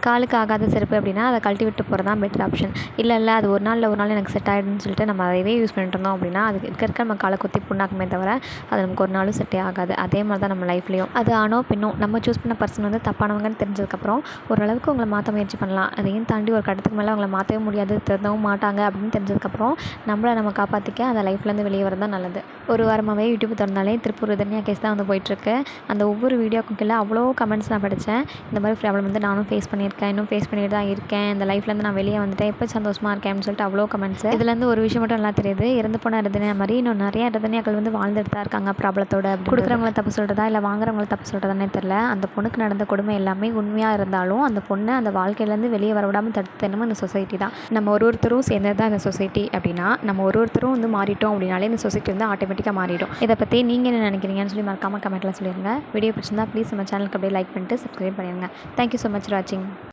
காலுக்கு ஆகாத செருப்பு அப்படின்னா அதை கழட்டி விட்டு போகிறது தான் பெட்டர் ஆப்ஷன். இல்லை அது ஒரு நாள் எனக்கு செட் ஆகிடும்னு சொல்லிட்டு நம்ம அதையே யூஸ் பண்ணிட்டு இருந்தோம் அப்படின்னா அது இருக்க நம்ம காலை குத்தி புண்ணாக்குமே தவிர அது நமக்கு ஒரு நாளும் செட்டே ஆகாது. அதே மாதிரி தான் நம்ம லைஃப்லேயும் அது ஆணோ பெண்ணோ நம்ம சூஸ் பண்ண பர்சன் வந்து தப்பானவங்கன்னு தெரிஞ்சதுக்கப்புறம் ஓரளவுக்கு உங்களை மாற்ற முயற்சி பண்ணலாம். அதையும் தாண்டி ஒரு கட்டத்துக்கு மேலே அவங்கள மாற்றவே முடியாது, திருந்தவும் மாட்டாங்க அப்படின்னு தெரிஞ்சதுக்கப்புறம் நம்மளை நம்ம காப்பாற்றிக்க அந்த லைஃப்லேருந்து வெளியே வரது தான் நல்லது. ஒரு வாரமாகவே யூடியூப் திறந்தாலே திருப்பூர் தனியாக கேஸ் தான் வந்து போயிட்டுருக்கு. அந்த ஒவ்வொரு வீடியோக்கும் கீழே அவ்வளோ கமெண்ட்ஸ் நான் படித்தேன். இந்த மாதிரி ப்ராப்ளம் வந்து நானும் ஃபேஸ் பண்ணியிருக்கேன், இன்னும் ஃபேஸ் பண்ணிட்டு தான் இருக்கேன், இந்த லைஃப்லேருந்து நான் வெளியே வந்துட்டேன், எப்போ சந்தோஷமாக இருக்கேன்னு சொல்லிட்டு அவ்வளோ கமெண்ட்ஸ். இதுலேருந்து ஒரு விஷயம் மட்டும் நல்லா தெரியுது, இறந்து போன ரதனியா மாதிரி இன்னும் நிறைய ரதனியாக்கள் வந்து வாழ்ந்துட்டு தான் இருக்காங்க ப்ராப்ளத்தோட. கொடுக்குறவங்கள தப்பு சொல்கிறதா இல்லை வாங்குறவங்கள தப்பு சொல்கிறதானே தெரில. அந்த பொண்ணுக்கு நடந்த கொடுமை எல்லாமே உண்மையாக இருந்தாலும் அந்த பொண்ணை அந்த வாழ்க்கையிலேருந்து வெளியே வரவிடாமல் தடுத்து என்னமோ இந்த சொசைட்டி தான். நம்ம ஒருத்தரும் சேர்ந்தது தான் இந்த சொசைட்டி அப்படின்னா நம்ம ஒருத்தரும் வந்து மாறிட்டோம் அப்படின்னாலே இந்த சொசைட்டி வந்து ஆட்டோமேட்டிக்காக மாறிடும். இதை பற்றி நீங்கள் என்ன நினைக்கிறீங்கன்னு சொல்லி மறக்காமல் கமெண்ட்டில் சொல்லிடுங்க. வீடியோ பிடிச்சிருந்தா ப்ளீஸ் நம்ம சேனலுக்கு அப்படியே லைக் பண்ணிட்டு சப்ஸ்கிரைப் பண்ணிடுங்க. தேங்க்யூ ஸோ மச் ஃபார் வாட்சிங்.